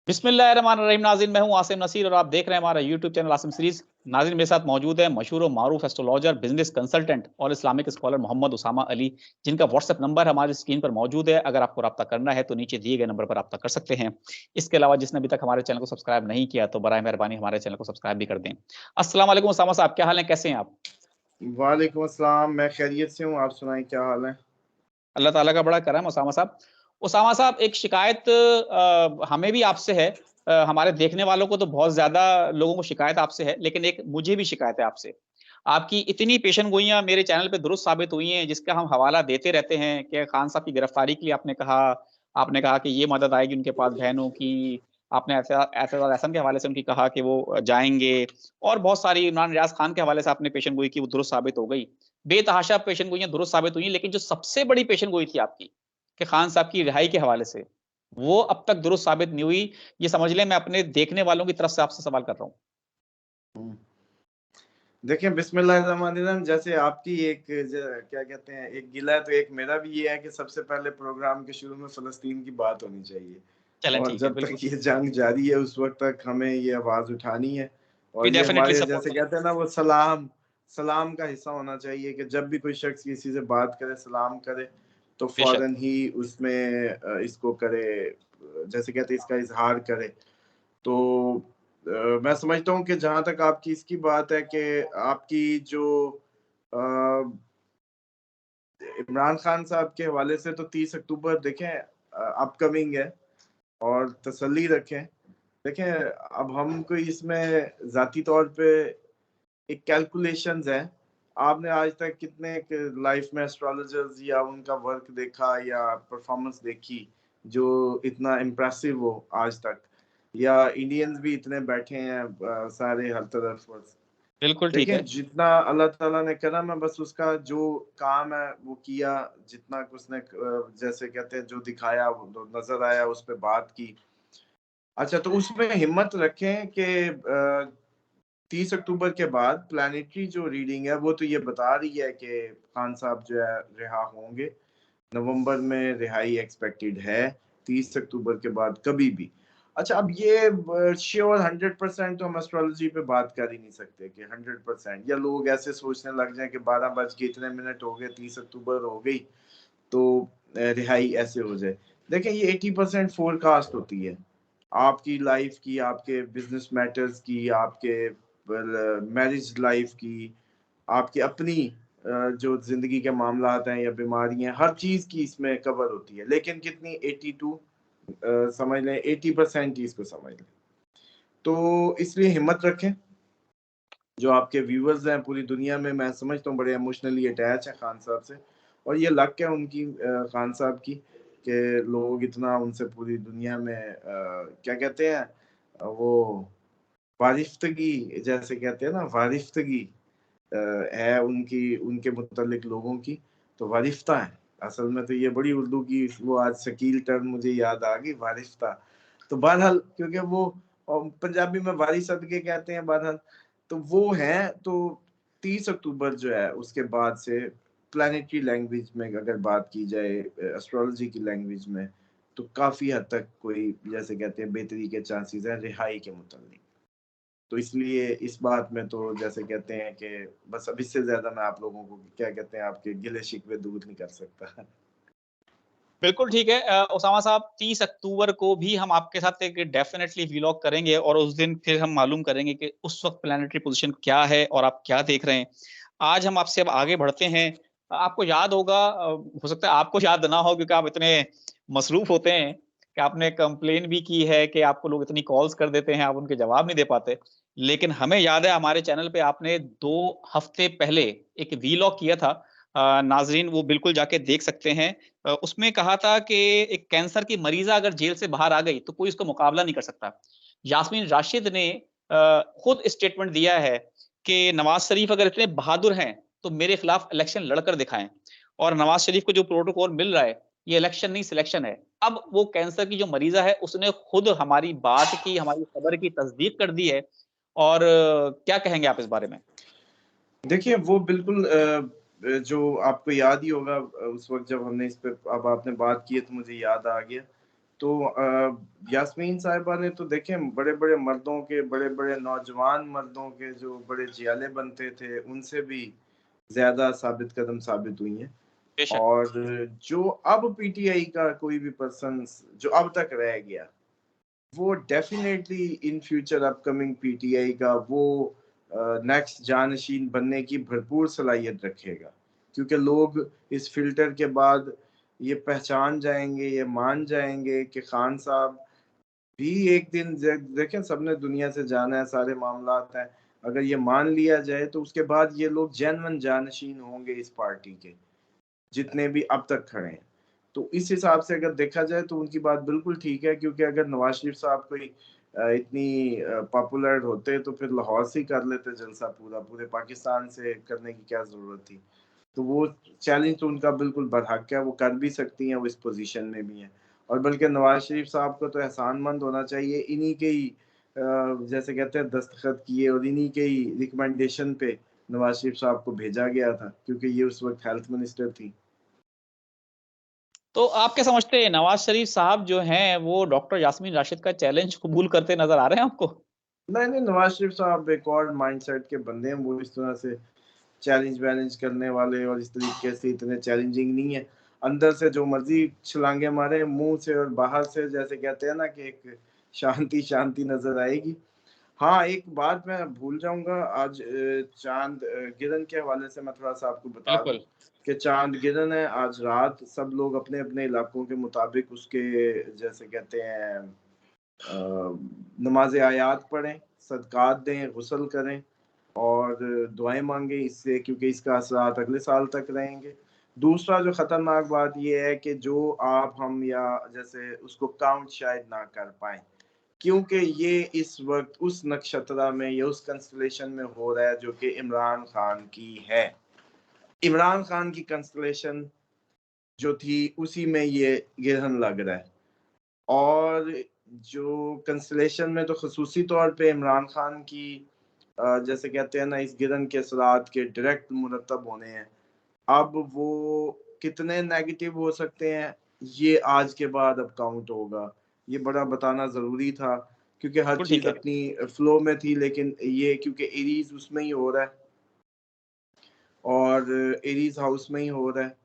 बिस्मिल्लाहिर्रहमानिर्रहीम। नाज़रीन, मैं हूं आसिम नसीर और आप देख रहे हैं हमारा यूट्यूब चैनल आसिम सीरीज। नाज़रीन, मेरे साथ मौजूद है मशहूर और मारूफ एस्ट्रोलॉजर, बिजनेस कंसल्टेंट और इस्लामिक स्कॉलर मोहम्मद उसामा अली, जिनका व्हाट्सएप नंबर हमारी स्क्रीन पर मौजूद है। अगर आपको रब्ता करना है तो नीचे दिए गए नंबर पर रब्ता कर सकते हैं। इसके अलावा जिसने अभी तक हमारे चैनल को सब्सक्राइब नहीं किया तो बराए मेहरबानी हमारे चैनल को सब्सक्राइब भी कर दें। अस्सलाम वालेकुम उसामा साहब, क्या हाल है, कैसे हैं आप? वालेकुम अस्सलाम। मैं खैरियत से हूँ, आप सुनाएं क्या हाल है? अल्लाह ताला का बड़ा करम। उसामा साहब, एक शिकायत हमें भी आपसे है। हमारे देखने वालों को तो बहुत ज़्यादा लोगों को शिकायत आपसे है, लेकिन एक मुझे भी शिकायत है आपसे। आपकी इतनी पेशन गोइयाँ मेरे चैनल पे दुरुस्त साबित हुई हैं, जिसका हम हवाला देते रहते हैं कि खान साहब की गिरफ्तारी के लिए आपने कहा कि ये मदद आएगी उनके पास बहनों की। आपने एतज़ाज़ अहसन के हवाले से उनकी कहा कि वो जाएँगे, और बहुत सारी इमरान रियाज़ खान के हवाले से आपने पेशन गोई की, वो दुरुस्त साबित हो गई। बेतहाशा पेशन गोइयाँ दुरुस्त साबित हुई, लेकिन जो सबसे बड़ी पेशन गोई थी आपकी, कि खान साहब की रिहाई के हवाले से, वो अब तक दुरुस्त साबित नहीं हुई। ये समझ लें, मैं अपने देखने वालों की तरफ से आपसे सवाल कर रहा हूँ। हुँ। देखिए, बिस्मिल्लाहिर्रहमानिर्रहीम। जैसे आपकी एक क्या कहते हैं, एक गिला है तो एक मेरा भी ये है कि सबसे पहले प्रोग्राम के शुरू में फ़लस्तीन की बात होनी चाहिए। चलें, और ठीक है, जब तक बिल्कुल। ये जंग जारी है उस वक़्त तक हमें ये आवाज़ उठानी है। वी और ये डेफिनिटली हमारे सपोर्ट जैसे करेंगे। कहते हैं ना, वो सलाम सलाम का हिस्सा होना चाहिए कि जब भी कोई शख़्स किसी से बात करे, सलाम करे, तो बेशक। फ़ौरन ही उसमें इसको करे, जैसे कहते हैं इसका इज़हार करे। तो मैं समझता हूँ कि जहाँ तक आपकी इसकी बात है कि आपकी जो अ, इमरान खान साहब के हवाले से, तो 30 अक्टूबर देखें अपकमिंग है, और तसल्ली रखें। देखें, अब हम कोई इसमें ज़ाती तौर पे एक कैलकुलेशंस है। आपने आज तक कितने लाइफ में एस्ट्रोलॉजर्स या उनका वर्क देखा या परफॉर्मेंस देखी जो इतना इम्प्रेसिव हो आज तक? या इंडियंस भी इतने बैठे हैं सारे हर तरफ। बिल्कुल ठीक है। देखें, जितना अल्लाह ताला ने करा, मैं बस उसका जो काम है वो किया, जितना उसने जैसे कहते हैं जो दिखाया, वो जो नजर आया उस पे बात की। अच्छा, तो उसमें हिम्मत रखें कि 30 अक्टूबर के बाद प्लैनेटरी जो रीडिंग है वो तो ये बता रही है कि खान साहब जो है रिहा होंगे। नवंबर में रिहाई एक्सपेक्टेड है, 30 अक्टूबर के बाद कभी भी। अच्छा, अब ये श्योर 100% तो हम एस्ट्रोलॉजी पे बात कर ही नहीं सकते कि 100%, या लोग ऐसे सोचने लग जाएं कि 12 बज के इतने मिनट हो गए, 30 अक्टूबर हो गई, तो रिहाई ऐसे हो जाए। देखें, ये 80% फोरकास्ट होती है आपकी लाइफ की, आपके बिजनेस मैटर्स की, आपके मैरिज लाइफ की, आपकी अपनी जो ज़िंदगी के मामलात हैं या बीमारियाँ, हर चीज़ की इसमें कवर होती है। लेकिन कितनी, 82 समझ लें, 80% ही इसको समझ लें। तो इसलिए हिम्मत रखें। जो आपके व्यूअर्स हैं पूरी दुनिया में, मैं समझता हूँ बड़े इमोशनली अटैच हैं खान साहब से, और ये लक है उनकी, खान साहब की, कि लोग इतना उनसे पूरी दुनिया में क्या कहते हैं, वो वारिफ्तगी, जैसे कहते हैं ना, वारिफ्तगी है उनकी, उनके मुतल्लिक लोगों की, तो वारिफ्ता है। असल में तो ये बड़ी उर्दू की वो आज शकील टर्म मुझे याद आ गई, वारिफ्ता। तो बहरहाल, क्योंकि वो पंजाबी में वारी सदके कहते हैं, बहरहाल तो वो हैं। तो 30 अक्टूबर जो है उसके बाद से प्लैनेटरी लैंग्वेज में अगर बात की जाए, एस्ट्रोलॉजी की लैंग्वेज में, तो काफ़ी हद तक कोई, जैसे कहते हैं, बेहतरी के चांसेस हैं रिहाई के मुतालिक। तो इसलिए इस बात में तो जैसे कहते हैं कि बस अब इससे ज़्यादा मैं आप लोगों को क्या कहते हैं, आपके गिले-शिकवे दूर नहीं कर सकता। बिल्कुल ठीक है। उसामा साहब, 30 अक्टूबर को भी हम आपके साथ एक डेफिनिटली व्लॉग करेंगे, और उस दिन फिर हम मालूम करेंगे कि उस वक़्त प्लैनेटरी पोज़ीशन क्या है और आप क्या देख रहे हैं। आज हम आपसे अब आगे बढ़ते हैं। आपको याद होगा, हो सकता है आपको याद ना हो, क्योंकि आप इतने मसरूफ़ होते हैं कि आपने कंप्लेन भी की है कि आपको लोग इतनी कॉल्स कर देते हैं, आप उनके जवाब नहीं दे पाते। लेकिन हमें याद है, हमारे चैनल पे आपने 2 हफ़्ते पहले एक व्लॉग किया था। नाज़रीन वो बिल्कुल जाके देख सकते हैं। उसमें कहा था कि एक कैंसर की मरीज़ा अगर जेल से बाहर आ गई, तो कोई उसका मुकाबला नहीं कर सकता। यास्मीन राशिद ने खुद स्टेटमेंट दिया है कि नवाज़ शरीफ अगर इतने बहादुर हैं, तो मेरे खिलाफ इलेक्शन लड़कर दिखाएँ, और नवाज़ शरीफ को जो प्रोटोकॉल मिल रहा है, ये इलेक्शन नहीं सिलेक्शन है। अब वो कैंसर की जो मरीज़ा है, उसने खुद हमारी बात की, हमारी खबर की तस्दीक कर दी है, और क्या कहेंगे आप इस बारे में? देखिए, वो बिल्कुल जो आपको याद ही होगा, उस वक़्त जब हमने इस पे, अब आपने बात की है तो मुझे याद आ गया तो यास्मीन साहिबा ने तो देखें बड़े बड़े मर्दों के, बड़े बड़े नौजवान मर्दों के जो बड़े जियाले बनते थे, उनसे भी ज्यादा साबित कदम साबित हुई हैं। बेशक। और जो अब पीटीआई का कोई भी पर्सन जो अब तक रह गया, वो definitely in future upcoming PTI का वो नेक्स्ट जानशीन बनने की भरपूर सलाहियत रखेगा, क्योंकि लोग इस फिल्टर के बाद ये पहचान जाएंगे, ये मान जाएंगे कि खान साहब भी एक दिन देखें, सबने दुनिया से जाना है, सारे मामलात हैं, अगर ये मान लिया जाए तो उसके बाद ये लोग जेन्युइन जानशीन होंगे इस पार्टी के, जितने भी अब तक खड़े हैं। तो इस हिसाब से अगर देखा जाए तो उनकी बात बिल्कुल ठीक है, क्योंकि अगर नवाज शरीफ साहब कोई इतनी पॉपुलर होते तो फिर लाहौर से ही कर लेते जलसा, पूरा पूरे पाकिस्तान से करने की क्या जरूरत थी। तो वो चैलेंज तो उनका बिल्कुल बरहक है, वो कर भी सकती हैं, वो इस पोजीशन में भी हैं। और बल्कि नवाज शरीफ साहब को तो एहसानमंद होना चाहिए, इन्हीं के ही जैसे कहते हैं दस्तखत किए और इन्हीं के ही रिकमेंडेशन पे नवाज शरीफ साहब को भेजा गया था, क्योंकि ये उस वक्त हेल्थ मिनिस्टर थी। तो आप क्या समझते हैं, नवाज शरीफ साहब जो हैं वो डॉक्टर यास्मीन राशिद का चैलेंज कबूल करते नजर आ रहे हैं आपको? नहीं नहीं, नवाज शरीफ साहब एक और माइंडसेट के बंदे हैं, वो इस तरह से चैलेंज वैलेंज करने वाले और इस तरीके से इतने चैलेंजिंग नहीं है। अंदर से जो मर्जी छलांगे मारे, मुंह से और बाहर से जैसे कहते हैं ना कि एक शांति शांति नजर आएगी। हाँ, एक बात मैं भूल जाऊंगा, आज चांद गिरन के हवाले से मैं थोड़ा सा आपको बता दूं बिल्कुल। कि चांद गिरन है आज रात, सब लोग अपने अपने इलाकों के मुताबिक उसके जैसे कहते हैं नमाज आयात पढ़ें, सदकात दें, गुस्ल करें और दुआएं मांगे इससे, क्योंकि इसका असरात अगले साल तक रहेंगे। दूसरा जो खतरनाक बात यह है कि जो आप हम या जैसे उसको काउंट शायद ना कर पाए, क्योंकि ये इस वक्त उस नक्षत्रा में या उस कंस्टलेशन में हो रहा है जो कि इमरान खान की है। इमरान खान की कंस्टलेशन जो थी उसी में ये गिरहन लग रहा है, और जो कंस्टलेशन में तो खसूसी तौर पे इमरान खान की जैसे कहते हैं ना इस गिरहन के असरात के डायरेक्ट मुरतब होने हैं। अब वो कितने नेगेटिव हो सकते हैं, ये आज के बाद अब काउंट होगा। ये बड़ा बताना ज़रूरी था, क्योंकि हर बिल्कुल ठीक चीज़ है। अपनी फ्लो में थी, लेकिन ये क्योंकि एरीज उसमें ही हो रहा है और एरीज हाउस में ही हो रहा है,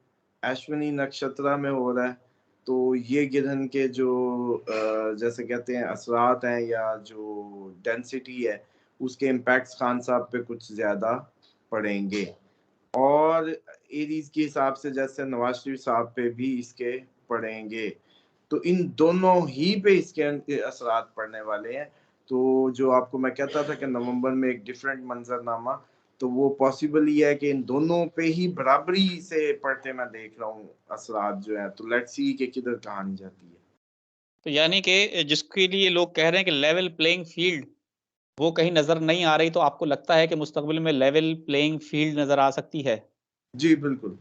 अश्विनी नक्षत्रा में हो रहा है, तो ये गिरहन के जो जैसे कहते हैं असरात हैं या जो डेंसिटी है, उसके इम्पैक्ट्स खान साहब पे कुछ ज़्यादा पड़ेंगे। और एरीज के हिसाब से जैसे नवाज शरीफ साहब पे भी इसके पड़ेंगे, तो इन दोनों ही पे इसके असरात पड़ने वाले हैं। तो जो आपको मैं कहता था कि नवंबर में एक डिफरेंट मंजरनामा, तो वो पॉसिबल ही है कि इन दोनों पे ही बराबरी से पड़ते मैं देख रहा हूँ असरात जो है। तो लेट्स सी कि किधर कहानी जाती है। तो यानी कि जिसके लिए लोग कह रहे हैं कि लेवल प्लेइंग फील्ड वो कहीं नजर नहीं आ रही, तो आपको लगता है कि मुस्तकबिल में लेवल प्लेइंग फील्ड नजर आ सकती है? जी बिल्कुल।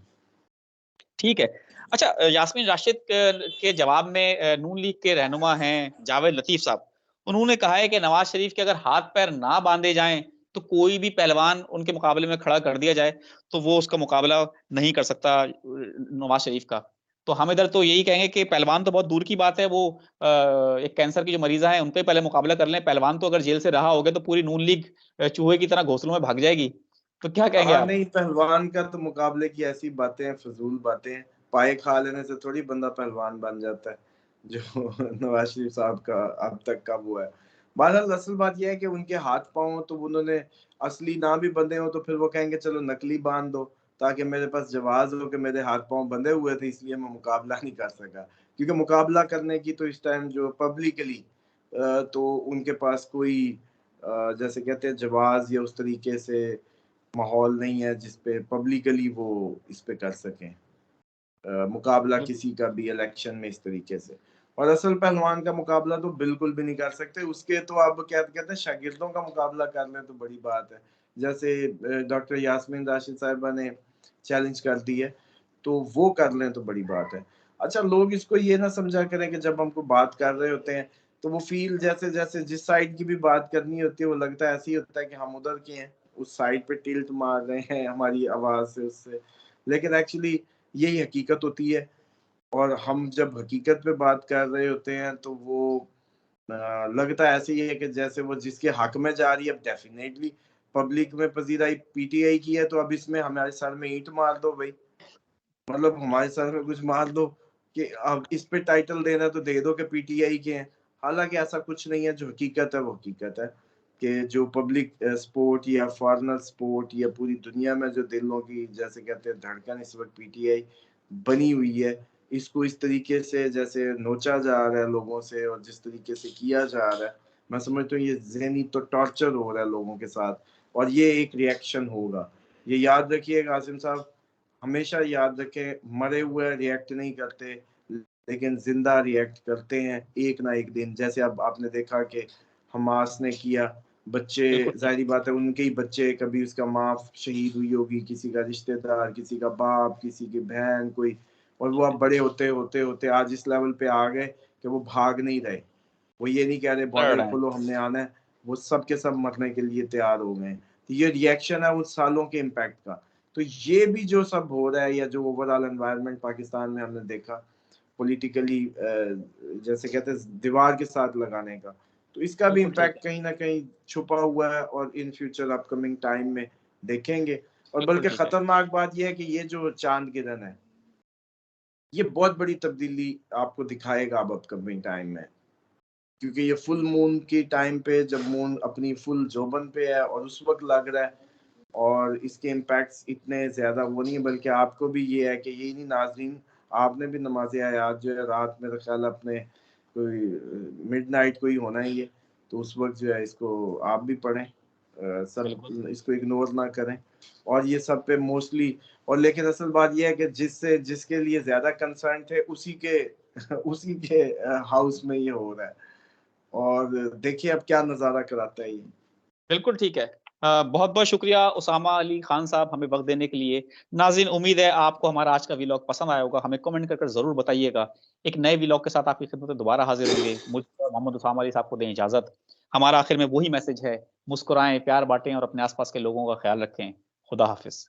ठीक है। अच्छा, यास्मीन राशिद के जवाब में नून लीग के रहनुमा हैं जावेद लतीफ साहब, उन्होंने कहा है कि नवाज शरीफ के अगर हाथ पैर ना बांधे जाएं तो कोई भी पहलवान उनके मुकाबले में खड़ा कर दिया जाए तो वो उसका मुकाबला नहीं कर सकता नवाज शरीफ का। तो हम इधर तो यही कहेंगे कि पहलवान तो बहुत दूर की बात है, वो एक कैंसर की जो मरीजा है उनका ही पहले मुकाबला कर लें। पहलवान तो अगर जेल से रहा हो गया तो पूरी नून लीग चूहे की तरह घोंसलों में भाग जाएगी। तो क्या कहेंगे हाँ आप? नहीं, पहलवान का तो मुकाबले की ऐसी बातें हैं, फजूल बातें हैं। पाए खा लेने से थोड़ी बंदा पहलवान बन जाता है, जो नवाज शरीफ साहब का अब तक का वो है। बहरहाल असल बात यह है कि उनके हाथ पांव तो उन्होंने असली ना भी बंधे हो तो फिर वो कहेंगे चलो नकली बांध दो, ताकि मेरे पास जवाज हो कि मेरे हाथ पांव बंधे हुए थे इसलिए मैं मुकाबला नहीं कर सका। क्योंकि मुकाबला करने की तो इस टाइम जो पब्लिकली तो उनके पास कोई जैसे कहते हैं जवाज या उस तरीके से माहौल नहीं है जिसपे पब्लिकली वो इस पे कर सकें मुकाबला किसी का भी इलेक्शन में इस तरीके से। और असल पहलवान का मुकाबला तो बिल्कुल भी नहीं कर सकते, उसके तो अब क्या कहते हैं शागिर्दों का मुकाबला कर लें तो बड़ी बात है। जैसे डॉक्टर यास्मीन राशिद साहिबा ने चैलेंज कर दी है, तो वो कर लें तो बड़ी बात है। अच्छा, लोग इसको ये ना समझा करें कि जब हमको बात कर रहे होते हैं तो वो फील जैसे जैसे जिस साइड की भी बात करनी होती है वो लगता है ऐसे ही होता है कि हम उधर के हैं, उस साइड पे टिल्ट मार रहे हैं हमारी आवाज से उससे, लेकिन एक्चुअली यही हकीकत होती है। और हम जब हकीकत पे बात कर रहे होते हैं तो वो लगता ऐसे ही है कि जैसे वो जिसके हक में जा रही है। अब डेफिनेटली पब्लिक में पजीराई पीटीआई की है, तो अब इसमें हमारे सर में ईंट मार दो भाई, मतलब हमारे सर में कुछ मार दो कि अब इस पे टाइटल देना तो दे दो कि पीटीआई के हैं। हालांकि ऐसा कुछ नहीं है, जो हकीकत है वो हकीकत है कि जो पब्लिक स्पोर्ट या फॉरेनर स्पोर्ट या पूरी दुनिया में जो दिलों की जैसे कहते हैं धड़कन इस वक्त पीटीआई बनी हुई है, इसको इस तरीके से जैसे नोचा जा रहा है लोगों से और जिस तरीके से किया जा रहा है, मैं समझता हूँ ये ज़हनी तो टॉर्चर हो रहा है लोगों के साथ, और ये एक रिएक्शन होगा। ये याद रखिएगा आसिम साहब, हमेशा याद रखें, मरे हुए रिएक्ट नहीं करते लेकिन जिंदा रिएक्ट करते हैं एक ना एक दिन। जैसे अब आपने देखा कि हमास ने किया, बच्चे बिल्कुल ठीक। जाहिर बात है उनके ही बच्चे, कभी उसका माँ शहीद हुई होगी, किसी का रिश्तेदार, किसी का बाप, किसी की बहन कोई, और वो अब बड़े होते होते होते आज इस लेवल पे आ गए कि वो भाग नहीं रहे, वो ये नहीं कह रहे लड़ बॉर्डर रहे हैं। खोलो हमने आना है, वो सब के सब मरने के लिए तैयार हो गए। तो ये रिएक्शन है उन सालों के इम्पैक्ट का। तो ये भी जो सब हो रहा है या जो ओवरऑल एनवायरनमेंट पाकिस्तान में हमने देखा पॉलिटिकली, जैसे कहते हैं दीवार के साथ लगाने का, तो इसका भी बिल्कुल ठीक इम्पैक्ट है। कहीं ना कहीं छुपा हुआ है और इन फ्यूचर अपकमिंग टाइम में देखेंगे। और बिल्कुल बल्कि ठीक है। खतरनाक बात यह है कि ये जो चांद गिरन है, ये बहुत बड़ी तब्दीली आपको दिखाएगा अब अपकमिंग टाइम में, क्योंकि ये फुल मून की टाइम पे जब मून अपनी फुल जोबन पे है और उस वक्त लग रहा है, और इसके इम्पैक्ट्स इतने ज्यादा वो नहीं है। बल्कि आपको भी ये है कि यही नहीं नाजरीन, आपने भी नमाज आयात जो है रात में ख्याल अपने कोई मिडनाइट को ही होना ही है, तो उस वक्त जो है इसको आप भी पढ़ें, बिल्कुल। सब इसको इग्नोर ना करें। और ये सब पे मोस्टली, और लेकिन असल बात यह है कि जिससे जिसके लिए ज्यादा कंसर्न थे उसी के उसी के हाउस में ये हो रहा है, और देखिए अब क्या नजारा कराता है ये। बिल्कुल ठीक है। बहुत बहुत शुक्रिया उसामा अली खान साहब हमें वक्त देने के लिए। नाज़रीन, उम्मीद है आपको हमारा आज का व्लॉग पसंद आया होगा। हमें कमेंट कर जरूर बताइएगा। एक नए व्लॉग के साथ आपकी खिदमत में दोबारा हाजिर होंगे। मुझे और मोहम्मद उसामा अली साहब को दें इजाजत। हमारा आखिर में वही मैसेज है, मुस्कुराएं, प्यार बांटें और अपने आसपास के लोगों का ख्याल रखें। खुदा हाफिज।